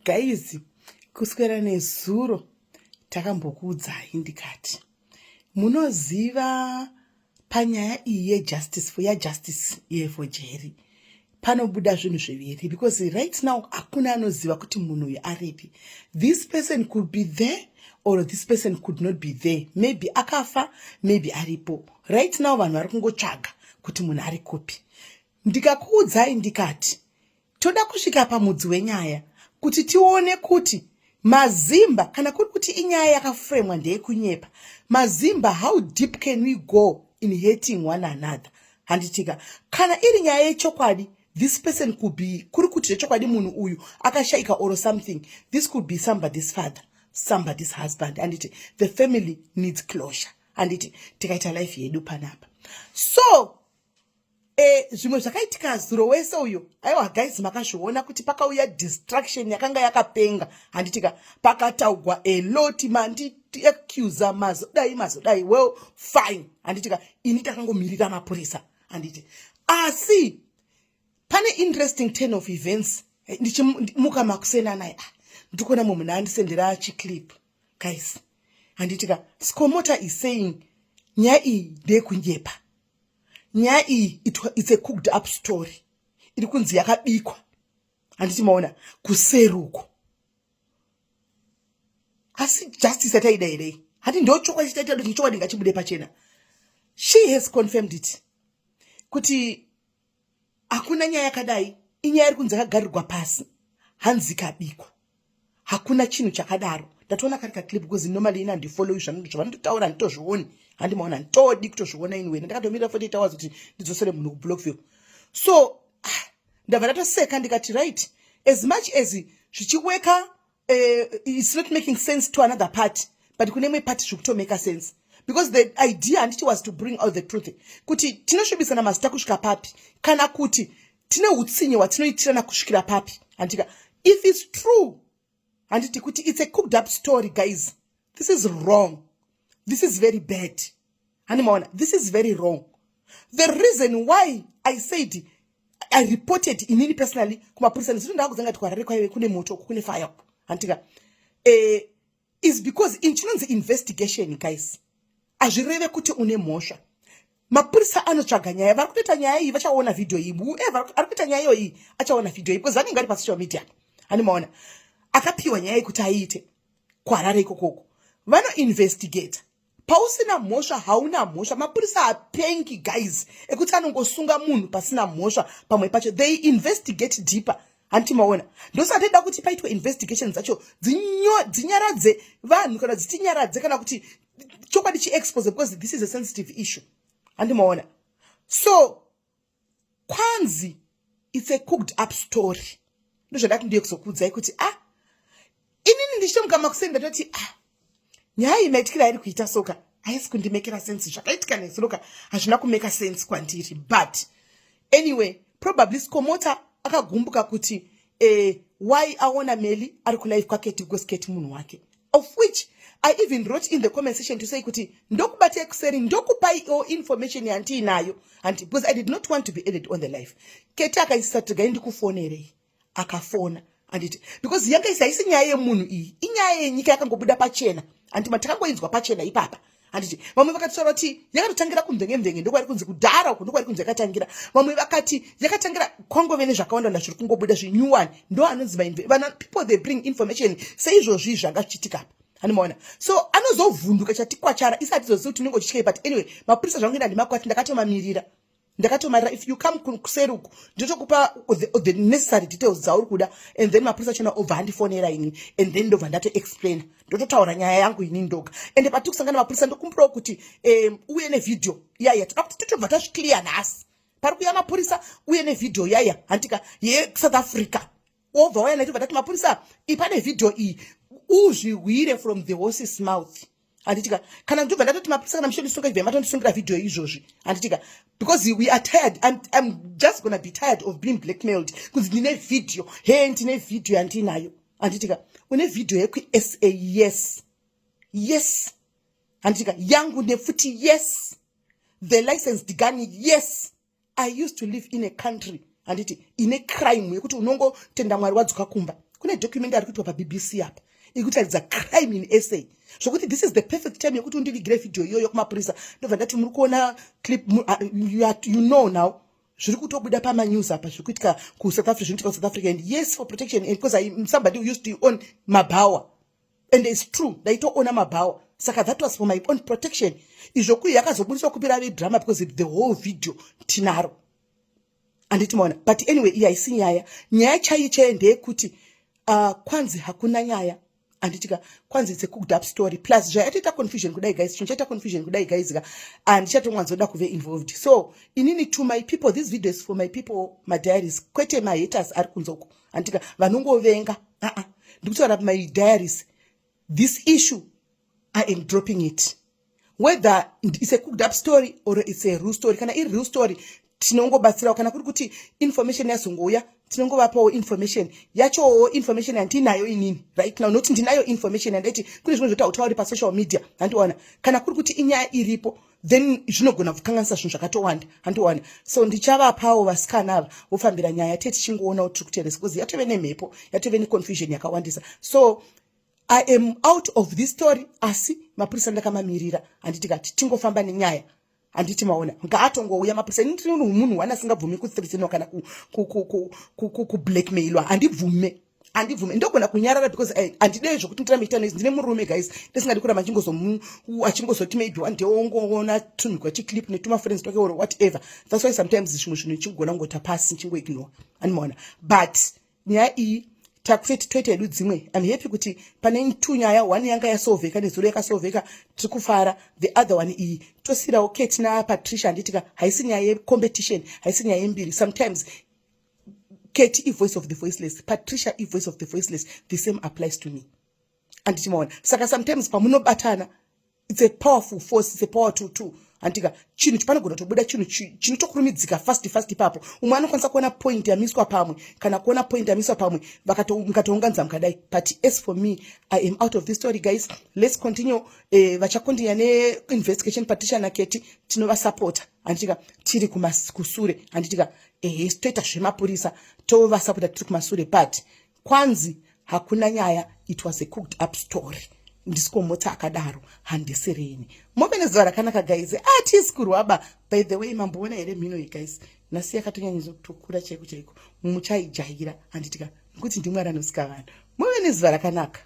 Guys, kuswera nezuro takambokuudzai ndikati munoziva panyaya iyi yejustice for Jerry panobuda zvinhu zviviri, because right now hakuna anoziva kuti munhu uyu aripi. This person could be there or this person could not be there. Maybe akafa, maybe aripo. Right now vanhu vari kungotsvaga kuti munhu ari kupi. Ndikakuudzai ndikati toda kusvika pamudzi wenyaya kuti tione kuti mazimba kana kuri kuti inyaya yakafremwa ndeyekunyepa. Mazimba, how deep can we go in hating one another? Handitika kana iri nyaya yechokwadi, this person could be kuri kuti yechokwadi munhu uyu akashaika or something. This could be somebody's father, somebody's husband, and the family needs closure. And tikaita life yedu panapa. So zvimwe zvakaitika zuro wese uyo, aiwa guys, makazviona kuti pakauya distraction yakanga yakapenga. Handitika pakataugwa a lot, manditi accuser mazodai, well fine. Handitika ini takangomirira mapurisa. Handiti asi pane interesting turn of events ndichimuka makusena naye ndikona munhu andisendera chiclip guys. Handitika Skomota is saying nyaya iyi ndeyekunyepa. Nyaya iyi it's a cooked up story. Iri kunzi yakabikwa. Handiti maona kuseruko. Asi justice ataida here. Hati ndo chokwa chitaita kuti chokwa ndingachibude pachena. She has confirmed it. Kuti hakuna nyaya yakadai, inyaya iri kunzi yakagarirwa pasi. Hanzi kabikwa. Hakuna chinhu chakadaro. Ndatoona kari clip because normally ina ndifollow zvavandotaura nditozvioni. Handi maona nditodi kutozviona inwe. Ndakatomirira 48 hours kuti ndidzosere munhu kublockville. So ndabva ndatoseka ndikati right, as much as zvichiweka it's not making sense to another party, but kune imwe party zvikutomeka sense. Because the idea and it was to bring out the truth. Kuti tinoshobisana mazita kusvika papi, kana kuti tine utsinye watinoitirana kusvikira papi. Andika if it's true, anditi kuti it's a cooked up story, guys, this is wrong. This is very bad. Animaona, this is very wrong. The reason why I said I reported inini personally kumapurisa nisindo ndakuzanga tikwarare kwaiwe kune moto kune fire. Andika is because in chinonzi investigation, guys. Azvireve kuti une mhosva. Mapurisa anotsvaga nyaya. Vari kutoita nyaya iyi vachaona video iyi. Ari kuita nyaya iyi achaona video iyi because vanenge vari pasocial media. Animaona. Akapiwa nyaya iyi kuti aite kwarare ikokoko. Vano investigate. Pausina mhosva hauna mhosva. Mapurisa apengi, guys, ekuti anongosunga munhu pasina mhosva pamwe pacho. They investigate deeper. Antimaona ndosatida kuti paitwe investigations zacho dzinyaradze vanhu kana dzitinyaradze kana kuti chokwadi chi-expose, because this is a sensitive issue. Andimaona. So kwanzi it's a cooked up story. Ndozvadati ndiye kuzokuudzai kuti inini ndichitomuka makusenda ndoti nyaya imaitikira iri kuita soka haisi kundimekera sense. Zvakaitika nesoka hazvina kumeka sense kwandiri. But anyway, probably Skomota akagumbuka kuti why aona Melly ari kulive kwake because keti munhu wake, of which I even wrote in the comment section to say kuti ndokubate kuseri ndokupai information yandinayo, and because I did not want to be added on the live. Keti akaisa tiga ndikufonerei akafona, and because yanga isaisi nyaya yemunhu iyi inyaya yenyika yakangobuda pachena, and matakangoinzwa pachena ipapa. Handiti vamwe vakataura kuti yakatotangira kumvenge ndokwari kunzi kudhara uko ndokwari kunzi yakatangira. Vamwe vakati yakatangira kwangove zvakawanda zviri kungobuda zvinyuwani ndo anonzi people they bring information seizvozvi zvanga zvichitika. Animaona. So anozovhunduka chatikwachara isati zoziva kuti unenge uchityei. But anyway, mapurisa zvangu ndandimakwati ndakatomamirira. If you come kuseruku ndotokupa the necessary details dzauri kuda, and then mapurisa chona obva handifonera ini, and then ndobva ndato explain ndototaura nyaya yangu ini ndoga. And pati kusangana mapurisa ndokumbirawo kuti uye nevideo yaya toda kuti totobva tazviclear nhasi. Pari kuya mapurisa uye nevideo yaya handika yeSouth Africa obva waya naitobva tati mapurisa ipane video iyi uzvihwire from the horse's mouth. Anditika kana ndobva ndatoti mapurisa kana mishonisunga ibva matondisungura video izvozvi. Anditika because we are tired. I'm just gonna be tired of being blackmailed because ndine video ndine video yandinayo. Anditika une video yeku SIS yes. Anditika yangu nefuti yes. The licensed gun yes. I used to live in a country handiti ine crime yekuti unongotenda Mwari wadzoka kumba. Kune document ari kuitwa paBBC apa ikutaridza crime in SA zvokuti this is the perfect time yekuti undivigire video iyoyo kumapurisa. Ndobva ndati muri kuona clip, you know now zviri kutobuda pamanews apa zviri kuitika kuSouth Africa, zvinoitika kuSouth Africa. And yes, for protection, and because I'm somebody who used to own mabawa, and it's true ndaitoona mabawa, saka that was for my own protection. Izvokuyi yakazobudiswa kupira vedrama because the whole video tinaro handiti maona. But anyway, iyi haisi nyaya chaiyo ndeyekuti kwanzi hakuna nyaya anditika kwanzi it's a cooked up story plus zvayatoita confusion kudai guys, chinchaita confusion kudai guys ka and chatomwanzoda kuve involved. So inini, to my people, this video is for my people, my diaries, kwete my haters ari kunzoko anditika vanongovenga ndikutaura my diaries, this issue I am dropping it, whether it's a cooked up story or it's a real story. Kana iri real story tinongobatsirawo, kana kuri kuti information yazongouya tinongovapawo information yachowo, information yandinayo inini right now, not ndinayo information yandaiti kune zvimwe zvotautauri pasocial media handiwana. Kana kuri kuti inyaya iripo then zvinogona kukanganisa zvinhu zvakatowanda handiwana. So ndichavapawo vasikana ava vofambira nyaya tete tichingoona kuti tiri kuteresa because yatove nemhepo, yatove neconfusion yakawandisa. So I am out of this story, asi mapurisa ndakamamirira handitikati tingofamba nenyaya handiti maona ngaatongouya mapurisa. Ndiri munhu wanasingabvumi kuthreatenwa kana kublackmailwa, handibvume ndogona kunyarara because handidei zvokuti ndirameita noise. Ndine murume guys, ndisingadi kuramba achingozoti maybe one day ongoona tunhu kwechiclip netumafriends twake or whatever. That's why sometimes zvimwe zvinhu chingogona kungota pasi chingoignore handimaona. But nyaya iyi takufeti toita hedu dzimwe. I'm happy kuti pane two nyaya, one yanga yasolveka nezuro yakasolveka, tiri kufara. The other one iyi tosirawo Kate na Patricia handitika haisi nyaya yecompetition, haisi nyaya yembiri. Sometimes Kate is voice of the voiceless, Patricia is voice of the voiceless. The same applies to me handiti maona. Saka sometimes pamunobatana it's a powerful force, it's a power to antika chinhu chipanogona kutobuda chinhu chinotokurumidzika fast ipapo. Umwe anokwanisa kuona point yamiswa pamwe kana kuona point yamiswa pamwe mukatounganidza mukadai. But as for me, I am out of this story guys. Let's continue. Vachakontinya ne-investigation Patricia naKeti tinovasapota handitika tiri kusure handitika toita zvemapurisa tovasapota tiri kumasure. But kwanzi hakuna nyaya, it was a cooked up story. Ndisikomota akadaro handisireni. Move nezuva rakanaka guys. Tiskurwaba. By the way, mamboona here mhino iyi guys, nhasi yakatonyanyisa kutokura chaiko muchaijaira handitika kuti ndimwari anosika vanhu. Move nezuva rakanaka.